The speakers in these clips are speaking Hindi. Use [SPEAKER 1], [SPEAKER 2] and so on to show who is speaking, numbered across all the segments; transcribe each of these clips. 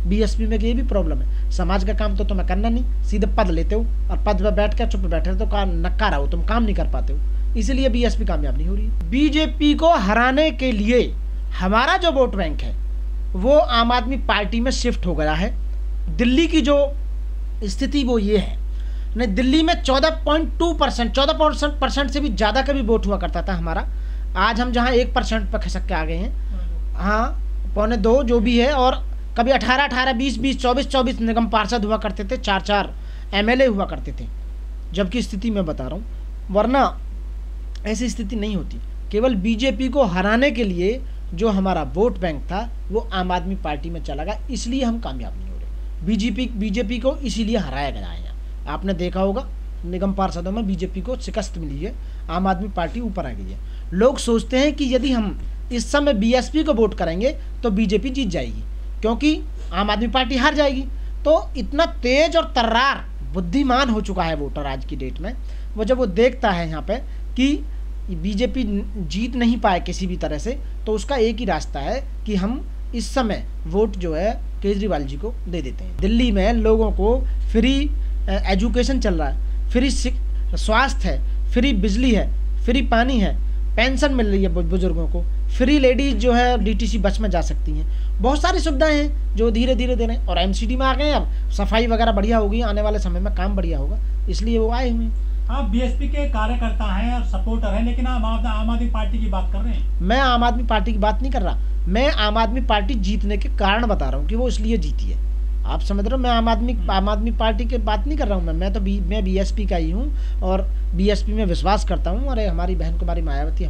[SPEAKER 1] बीएसपी में ये भी प्रॉब्लम है, समाज का काम तो तुम्हें करना नहीं, सीधे पद लेते हो और पद पे बैठ कर चुप बैठे तो नक्का रहो, तुम काम नहीं कर पाते हो, इसीलिए बीएसपी कामयाब नहीं हो रही है। बीजेपी को हराने के लिए हमारा जो वोट बैंक है वो आम आदमी पार्टी में शिफ्ट हो गया है। दिल्ली की जो स्थिति वो ये है, नहीं दिल्ली में 14.2% 14% से भी ज़्यादा का भी वोट हुआ करता था हमारा, आज हम जहाँ 1% पर खसक के आ गए हैं, हाँ 1.25 जो भी है, और कभी 18, 20, 24 निगम पार्षद हुआ करते थे, 4 एमएलए हुआ करते थे, जबकि स्थिति मैं बता रहा हूँ, वरना ऐसी स्थिति नहीं होती। केवल बीजेपी को हराने के लिए जो हमारा वोट बैंक था वो आम आदमी पार्टी में चला गया, इसलिए हम कामयाब नहीं हो रहे। बीजेपी को इसीलिए हराया गया है। आपने देखा होगा निगम पार्षदों में बीजेपी को शिकस्त मिली है, आम आदमी पार्टी ऊपर आ गई है। लोग सोचते हैं कि यदि हम इस समय बीएसपी को वोट करेंगे तो बीजेपी जीत जाएगी, क्योंकि आम आदमी पार्टी हार जाएगी। तो इतना तेज और तर्रार बुद्धिमान हो चुका है वोटर आज की डेट में, वो जब वो देखता है यहाँ पे कि बीजेपी जीत नहीं पाए किसी भी तरह से, तो उसका एक ही रास्ता है कि हम इस समय वोट जो है केजरीवाल जी को दे देते हैं। दिल्ली में लोगों को फ्री एजुकेशन चल रहा है, फ्री स्वास्थ्य है, फ्री बिजली है, फ्री पानी है, पेंशन मिल रही है बुजुर्गों को, फ्री लेडीज जो है डीटीसी बस में जा सकती हैं, बहुत सारी सुविधाएं हैं जो धीरे धीरे दे रहे हैं। और एमसीडी में आ गए हैं, अब सफाई वगैरह बढ़िया होगी, आने वाले समय में काम बढ़िया होगा, इसलिए वो आए हुए हैं।
[SPEAKER 2] आप बीएसपी के कार्यकर्ता हैं और सपोर्टर हैं, लेकिन आप आम आदमी पार्टी की बात कर रहे हैं।
[SPEAKER 1] मैं आम आदमी पार्टी की बात नहीं कर रहा, मैं आम आदमी पार्टी जीतने के कारण बता रहा हूँ कि वो इसलिए जीती है। आप समझ रहे हो, मैं आम आदमी पार्टी की बात नहीं कर रहा हूँ। मैं बीएसपी का ही हूँ और बीएसपी में विश्वास करता हूँ। अरे हमारी बहन कुमारी मायावती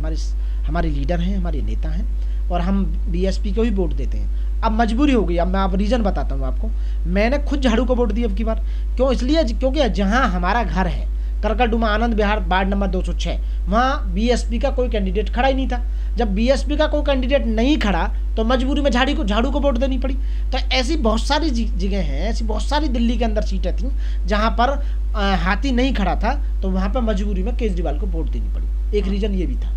[SPEAKER 1] हमारी लीडर हैं, हमारे नेता हैं, और हम बीएसपी को ही वोट देते हैं। अब मजबूरी हो गई, अब मैं आप रीज़न बताता हूँ आपको। मैंने खुद झाड़ू को वोट दिया अब की बार, क्यों? इसलिए क्योंकि जहाँ हमारा घर है करकरडुमा आनंद विहार वार्ड नंबर 206, वहाँ बीएसपी का कोई कैंडिडेट खड़ा ही नहीं था। जब बीएसपी का कोई कैंडिडेट नहीं खड़ा तो मजबूरी में झाड़ू को वोट देनी पड़ी। तो ऐसी बहुत सारी जगह हैं, ऐसी बहुत सारी दिल्ली के अंदर सीटें थी जहाँ पर हाथी नहीं खड़ा था, तो वहाँ पर मजबूरी में केजरीवाल को वोट देनी पड़ी। एक रीज़न ये भी था।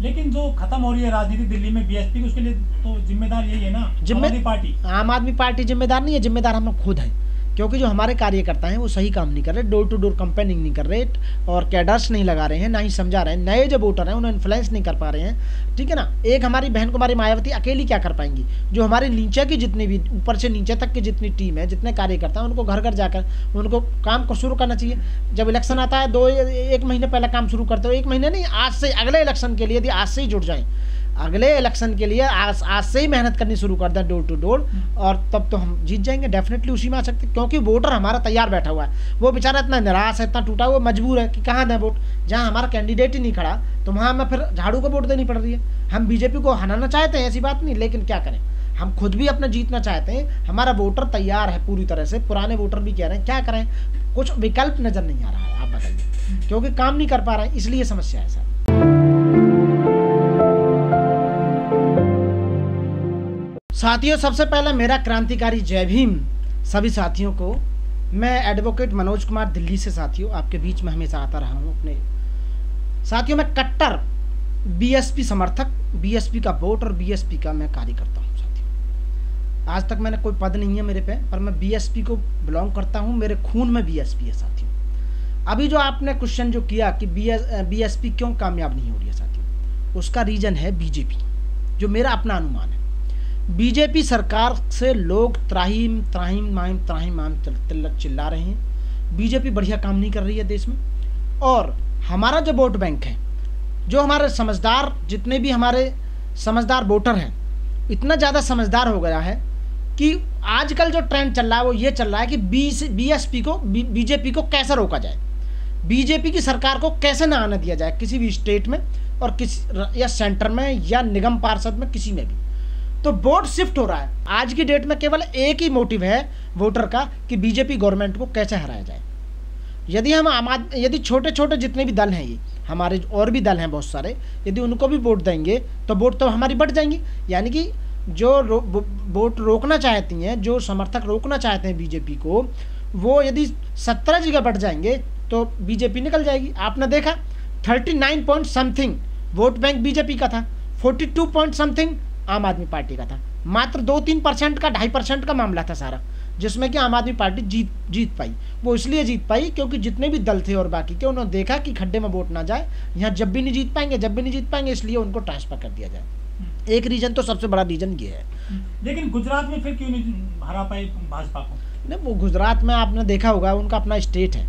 [SPEAKER 2] लेकिन जो खत्म हो रही है राजनीति दिल्ली में बीएसपी, उसके लिए तो जिम्मेदार यही है ना, आम आदमी पार्टी।
[SPEAKER 1] आम आदमी पार्टी जिम्मेदार नहीं है, जिम्मेदार हम खुद हैं, क्योंकि जो हमारे कार्यकर्ता हैं वो सही काम नहीं कर रहे, डोर टू डोर कैंपेनिंग नहीं कर रहे और कैडर्स नहीं लगा रहे हैं, ना ही समझा रहे हैं। नए जो वोटर हैं उन्हें इन्फ्लुएंस नहीं कर पा रहे हैं, ठीक है ना। एक हमारी बहन कुमारी मायावती अकेली क्या कर पाएंगी? जो हमारे नीचे की जितनी भी, ऊपर से नीचे तक की जितनी टीम है, जितने कार्यकर्ता हैं, उनको घर घर जाकर उनको काम को शुरू करना चाहिए। जब इलेक्शन आता है 1 महीने पहले काम शुरू करते हो, 1 महीने नहीं, आज से अगले इलेक्शन के लिए यदि आज से ही जुट जाएँ, अगले इलेक्शन के लिए आज से ही मेहनत करनी शुरू कर दें डोर टू डोर, और तब तो हम जीत जाएंगे, डेफिनेटली उसी में आ सकते। क्योंकि वोटर हमारा तैयार बैठा हुआ है, वो बेचारा इतना निराश है, इतना टूटा हुआ, मजबूर है कि कहाँ दें वोट। जहाँ हमारा कैंडिडेट ही नहीं खड़ा तो वहाँ हमें फिर झाड़ू को वोट देनी पड़ रही है। हम बीजेपी को हराना चाहते हैं, ऐसी बात नहीं, लेकिन क्या करें, हम खुद भी अपना जीतना चाहते हैं। हमारा वोटर तैयार है पूरी तरह से, पुराने वोटर भी कह रहे हैं, क्या करें, कुछ विकल्प नज़र नहीं आ रहा है। आप बताइए, क्योंकि काम नहीं कर पा रहे हैं, इसलिए समस्या है सर। साथियों, सबसे पहले मेरा क्रांतिकारी जय भीम सभी साथियों को। मैं एडवोकेट मनोज कुमार दिल्ली से साथियों आपके बीच में हमेशा आता रहा हूँ। अपने साथियों, मैं कट्टर बीएसपी समर्थक, बीएसपी का वोट और बीएसपी का मैं कार्य करता हूँ साथियों। आज तक मैंने कोई पद नहीं है मेरे पे, पर मैं बीएसपी को बिलोंग करता हूँ, मेरे खून में बीएसपी है साथियों। अभी जो आपने क्वेश्चन जो किया कि बीएसपी क्यों कामयाब नहीं हो रही है साथियों, उसका रीज़न है बीजेपी, जो मेरा अपना अनुमान है। बीजेपी सरकार से लोग त्राहिम चिल्ला रहे हैं। बीजेपी बढ़िया काम नहीं कर रही है देश में, और हमारा जो वोट बैंक है, जो हमारे समझदार, जितने भी हमारे समझदार वोटर हैं, इतना ज़्यादा समझदार हो गया है कि आजकल जो ट्रेंड चल रहा है वो ये चल रहा है कि बीजेपी को कैसे रोका जाए, बीजेपी की सरकार को कैसे ना आने दिया जाए किसी भी स्टेट में, और या सेंटर में या निगम पार्षद में, किसी में भी। तो वोट शिफ्ट हो रहा है। आज की डेट में केवल एक ही मोटिव है वोटर का कि बीजेपी गवर्नमेंट को कैसे हराया जाए। यदि छोटे छोटे जितने भी दल हैं, ये हमारे और भी दल हैं बहुत सारे, यदि उनको भी वोट देंगे तो वोट तो हमारी बढ़ जाएंगी। यानी कि जो वोट रोकना चाहती हैं, जो समर्थक रोकना चाहते हैं बीजेपी को, वो यदि 17 जगह बढ़ जाएंगे तो बीजेपी निकल जाएगी। आपने देखा 39 point something vote bank BJP का था, 42 पॉइंट समथिंग आम आदमी पार्टी का था। मात्र 2-3% का 2.5% का मामला था सारा, जिसमें कि आम आदमी पार्टी जीत पाई। वो इसलिए जीत पाई क्योंकि जितने भी दल थे और बाकी के, उन्होंने देखा कि खड्डे में वोट ना जाए, यहाँ जब भी नहीं जीत पाएंगे, इसलिए उनको ट्रांसफर कर दिया जाए। एक रीजन तो सबसे बड़ा रीजन ये है।
[SPEAKER 2] लेकिन गुजरात में फिर क्यों नहीं हरा पाई भाजपा को?
[SPEAKER 1] नहीं, वो गुजरात में आपने देखा होगा, उनका अपना स्टेट है।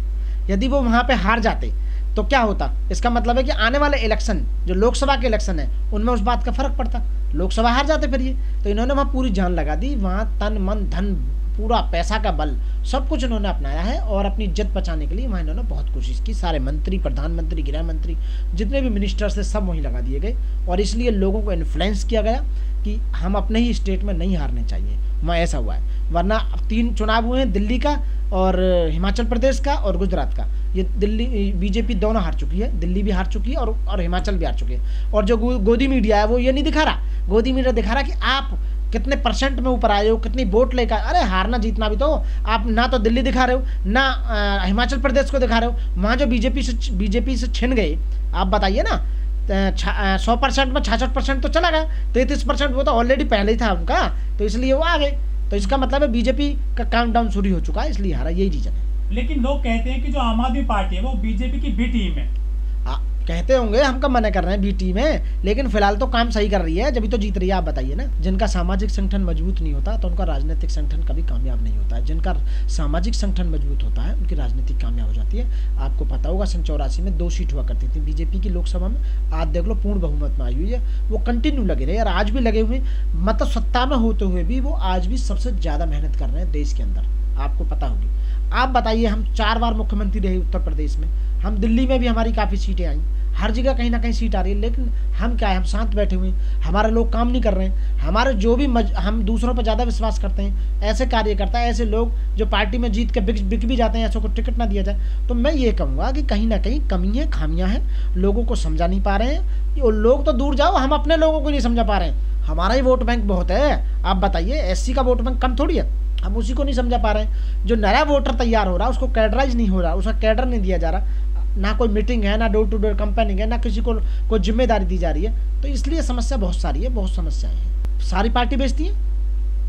[SPEAKER 1] यदि वो वहाँ पे हार जाते तो क्या होता? इसका मतलब है कि आने वाले इलेक्शन, जो लोकसभा के इलेक्शन है, उनमें उस बात का फर्क पड़ता। लोकसभा हार जाते फिर ये, तो इन्होंने वहाँ पूरी जान लगा दी, वहाँ तन मन धन पूरा पैसा का बल सब कुछ इन्होंने अपनाया है, और अपनी इज्जत बचाने के लिए वहाँ इन्होंने बहुत कोशिश की। सारे मंत्री, प्रधानमंत्री, गृह मंत्री, जितने भी मिनिस्टर्स थे सब वहीं लगा दिए गए, और इसलिए लोगों को इन्फ्लुएंस किया गया कि हम अपने ही स्टेट में नहीं हारने चाहिए। वहाँ ऐसा हुआ है, वरना 3 चुनाव हुए हैं, दिल्ली का और हिमाचल प्रदेश का और गुजरात का। ये दिल्ली बीजेपी दोनों हार चुकी है, दिल्ली भी हार चुकी है और हिमाचल भी हार चुकी है। और जो गोदी मीडिया है वो ये नहीं दिखा रहा, गोदी मीडिया दिखा रहा कि आप कितने परसेंट में ऊपर आए हो, कितनी वोट लेकर। अरे हारना जीतना भी तो आप ना तो दिल्ली दिखा रहे हो, ना हिमाचल प्रदेश को दिखा रहे हो। वहाँ जो बीजेपी से छिन गए, आप बताइए ना, 100% में 66% तो चला गया, 33% वो तो ऑलरेडी पहले ही था उनका, तो इसलिए वो आ गए। तो इसका मतलब है बीजेपी का काउंटडाउन शुरू हो चुका है, इसलिए हारा, यही रीजन है।
[SPEAKER 2] लेकिन लोग कहते हैं कि जो आम आदमी पार्टी है वो बीजेपी की बी टीम है।
[SPEAKER 1] कहते होंगे, हम कब मना कर रहे हैं बी टीम है, लेकिन फिलहाल तो काम सही कर रही है, जब भी तो जीत रही है। आप बताइए ना, जिनका सामाजिक संगठन मजबूत नहीं होता तो उनका राजनीतिक संगठन कभी कामयाब नहीं होता है। जिनका सामाजिक संगठन मजबूत होता है उनकी राजनीति कामयाब हो जाती है। आपको पता होगा 1984 में 2 सीट हुआ करती थी बीजेपी की लोकसभा में, आज देख लो पूर्ण बहुमत में आई हुई है। वो कंटिन्यू लगे रहे और आज भी लगे हुए, मतलब सत्ता में होते हुए भी वो आज भी सबसे ज़्यादा मेहनत कर रहे हैं देश के अंदर, आपको पता होगी। आप बताइए, हम 4 बार मुख्यमंत्री रहे उत्तर प्रदेश में, हम दिल्ली में भी हमारी काफ़ी सीटें आई, हर जगह कहीं ना कहीं सीट आ रही है, लेकिन हम क्या है, हम शांत बैठे हुए हैं, हमारे लोग काम नहीं कर रहे हैं। हमारे जो भी हम दूसरों पर ज़्यादा विश्वास करते हैं, ऐसे कार्यकर्ता, ऐसे लोग जो पार्टी में जीत के बिक भी जाते हैं, ऐसों को टिकट ना दिया जाए। तो मैं ये कहूँगा कि कहीं ना कहीं कमी है, खामियाँ हैं, लोगों को समझा नहीं पा रहे हैं। लोग तो दूर जाओ, हम अपने लोगों को नहीं समझा पा रहे हैं। हमारा ही वोट बैंक बहुत है, आप बताइए, SC का वोट बैंक कम थोड़ी है, हम उसी को नहीं समझा पा रहे हैं। जो नया वोटर तैयार हो रहा है उसको कैडराइज नहीं हो रहा, उसका कैडर नहीं दिया जा रहा, ना कोई मीटिंग है, ना डोर टू डोर कंपेनिंग है, ना किसी को कोई जिम्मेदारी दी जा रही है। तो इसलिए समस्या बहुत सारी है, बहुत समस्याएं हैं। सारी पार्टी बेचती है,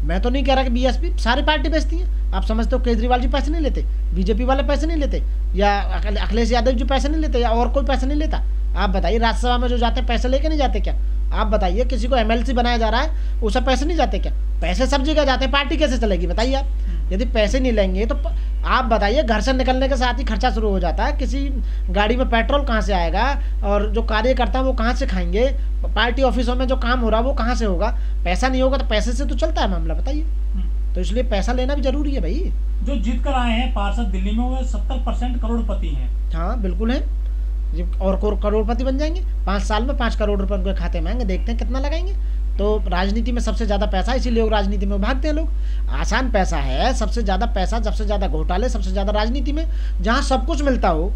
[SPEAKER 1] मैं तो नहीं कह रहा कि बीएसपी, सारी पार्टी बेचती है। आप समझते हो केजरीवाल जी पैसे नहीं लेते, बीजेपी वाले पैसे नहीं लेते, या अखिलेश यादव जी पैसे नहीं लेते, या और कोई पैसे नहीं लेता? आप बताइए, राज्यसभा में जो जाते हैं पैसे लेके नहीं जाते क्या? आप बताइए, किसी को MLC बनाया जा रहा है, उसे पैसे नहीं जाते क्या? पैसे सब जगह जाते हैं, पार्टी कैसे चलेगी बताइए आप? यदि पैसे नहीं लेंगे तो आप बताइए, घर से निकलने के साथ ही खर्चा शुरू हो जाता है। किसी गाड़ी में पेट्रोल कहाँ से आएगा, और जो कार्यकर्ता है वो कहाँ से खाएंगे, पार्टी ऑफिसों में जो काम हो रहा है वो कहाँ से होगा? पैसा नहीं होगा तो पैसे से तो चलता है मामला, बताइए। तो इसलिए पैसा लेना भी जरूरी है भाई।
[SPEAKER 2] जो जीत कर आए हैं पार्षद दिल्ली में, वो 70% करोड़पति हैं।
[SPEAKER 1] हाँ बिल्कुल है, और करोड़पति बन जाएंगे 5 साल में, 5 करोड़ रुपए उनके खाते में आएंगे, देखते हैं कितना लगाएंगे। तो राजनीति में सबसे ज़्यादा पैसा, इसीलिए लोग राजनीति में भागते हैं। लोग आसान पैसा है, सबसे ज़्यादा पैसा, सबसे ज़्यादा घोटाले, सबसे ज़्यादा राजनीति में, जहाँ सब कुछ मिलता हो,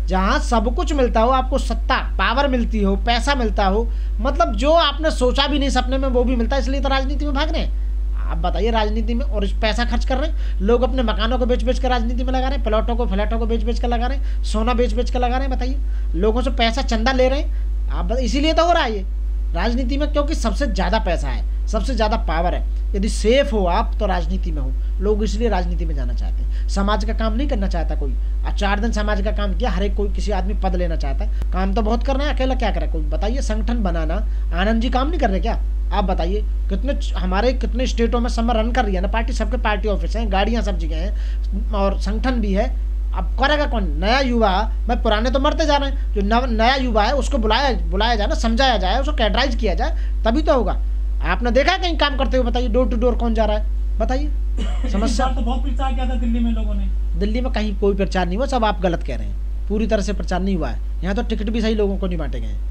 [SPEAKER 1] जहाँ सब कुछ मिलता हो, आपको सत्ता, पावर मिलती हो, पैसा मिलता हो, मतलब जो आपने सोचा भी नहीं सपने में वो भी मिलता है, इसलिए तो राजनीति में भाग रहे हैं। आप बताइए, राजनीति में और पैसा खर्च कर रहे हैं लोग, अपने मकानों को बेच कर राजनीति में लगा रहे हैं, प्लॉटों को, फ्लैटों को बेच कर लगा रहे हैं, सोना बेच कर लगा रहे हैं। बताइए, लोगों से पैसा चंदा ले रहे हैं आप, इसीलिए तो हो रहा है ये राजनीति में, क्योंकि सबसे ज़्यादा पैसा है, सबसे ज़्यादा पावर है। यदि सेफ हो आप तो राजनीति में हो, लोग इसलिए राजनीति में जाना चाहते हैं। समाज का काम नहीं करना चाहता कोई, 4 दिन समाज का काम किया, हर एक कोई किसी आदमी पद लेना चाहता है। काम तो बहुत करना है, अकेला क्या करे कोई? बताइए, संगठन बनाना, आनंद जी काम नहीं कर रहे क्या? आप बताइए, कितने स्टेटों में समय रन कर रही है ना पार्टी, सबके पार्टी ऑफिस हैं, गाड़ियाँ सब जगह हैं, और संगठन भी है। अब करेगा कौन? नया युवा। मैं पुराने तो मरते जा रहे हैं, जो नया युवा है उसको बुलाया जाए ना, समझाया जाए, उसको कैडराइज किया जाए, तभी तो होगा। आपने देखा है कहीं काम करते हुए? बताइए, डोर टू डोर कौन जा रहा है? बताइए। समस्या
[SPEAKER 2] तो बहुत प्रचार किया था दिल्ली में लोगों ने।
[SPEAKER 1] दिल्ली में कहीं कोई प्रचार नहीं हुआ, सब आप गलत कह रहे हैं, पूरी तरह से प्रचार नहीं हुआ है। यहाँ तो टिकट भी सही लोगों को नहीं बांटे गए हैं।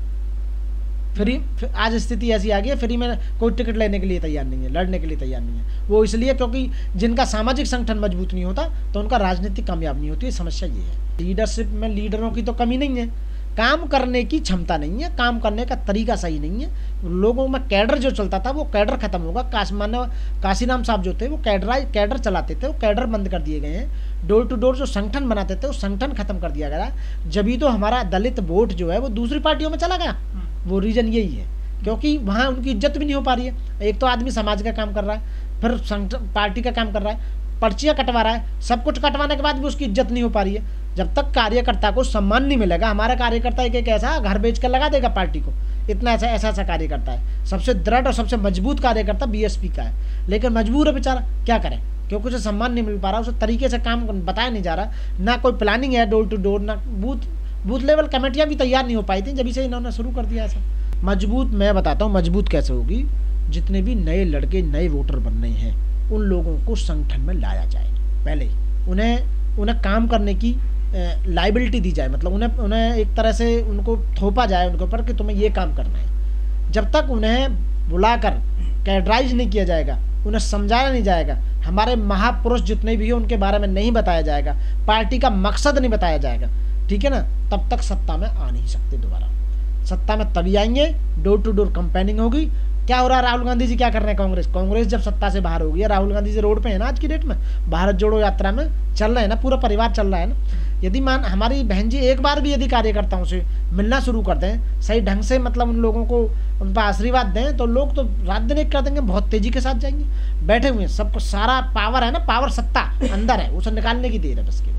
[SPEAKER 1] आज स्थिति ऐसी आ गई है, फ्री में कोई टिकट लेने के लिए तैयार नहीं है, लड़ने के लिए तैयार नहीं है। वो इसलिए क्योंकि जिनका सामाजिक संगठन मजबूत नहीं होता तो उनका राजनीति कामयाब नहीं होती। समस्या ये है। लीडरशिप में लीडरों की तो कमी नहीं है, काम करने की क्षमता नहीं है, काम करने का तरीका सही नहीं है। लोगों में कैडर जो चलता था वो कैडर खत्म होगा। काशीराम साहब जो थे वो कैडर चलाते थे, वो कैडर बंद कर दिए गए हैं। डोर टू डोर जो संगठन बनाते थे वो संगठन खत्म कर दिया गया। जब ही तो हमारा दलित वोट जो है वो दूसरी पार्टियों में चला गया। वो रीज़न यही है, क्योंकि वहाँ उनकी इज्जत भी नहीं हो पा रही है। एक तो आदमी समाज का काम कर रहा है, फिर पार्टी का काम कर रहा है, पर्चियाँ कटवा रहा है, सब कुछ कटवाने के बाद भी उसकी इज्जत नहीं हो पा रही है। जब तक कार्यकर्ता को सम्मान नहीं मिलेगा, हमारा कार्यकर्ता एक ऐसा घर बेच कर लगा देगा पार्टी को, इतना ऐसा कार्यकर्ता है। सबसे दृढ़ और सबसे मजबूत कार्यकर्ता बीएसपी का है, लेकिन मजबूर है बेचारा, क्या करे, क्योंकि उसे सम्मान नहीं मिल पा रहा, उसे तरीके से काम बताया नहीं जा रहा, ना कोई प्लानिंग है डोर टू डोर, ना बूथ लेवल कमेटियाँ भी तैयार नहीं हो पाई थी जब से इन्होंने शुरू कर दिया ऐसा। मजबूत मैं बताता हूँ मजबूत कैसे होगी, जितने भी नए लड़के नए वोटर बन रहे हैं उन लोगों को संगठन में लाया जाए, पहले ही उन्हें काम करने की लाइबिलिटी दी जाए, मतलब उन्हें एक तरह से उनको थोपा जाए उनके ऊपर कि तुम्हें ये काम करना है। जब तक उन्हें बुलाकर कैडराइज नहीं किया जाएगा, उन्हें समझाया नहीं जाएगा, हमारे महापुरुष जितने भी हैं उनके बारे में नहीं बताया जाएगा, पार्टी का मकसद नहीं बताया जाएगा, ठीक है ना, तब तक सत्ता में आ नहीं सकते। दोबारा सत्ता में तभी आएंगे, डोर टू डोर कंपेनिंग होगी। क्या हो रहा है, राहुल गांधी जी क्या कर रहे हैं, कांग्रेस जब सत्ता से बाहर होगी, राहुल गांधी जी रोड पे है ना आज की डेट में, भारत जोड़ो यात्रा में चल रहे हैं ना, पूरा परिवार चल रहा है ना। यदि हमारी बहन जी एक बार भी यदि कार्यकर्ताओं से मिलना शुरू कर दें सही ढंग से, मतलब उन लोगों को उन पर आशीर्वाद दें, तो लोग तो रात दिन एक कर देंगे, बहुत तेजी के साथ जाएंगे। बैठे हुए हैं, सबको सारा पावर है ना, पावर सत्ता अंदर है, उसे निकालने की देर है बस की।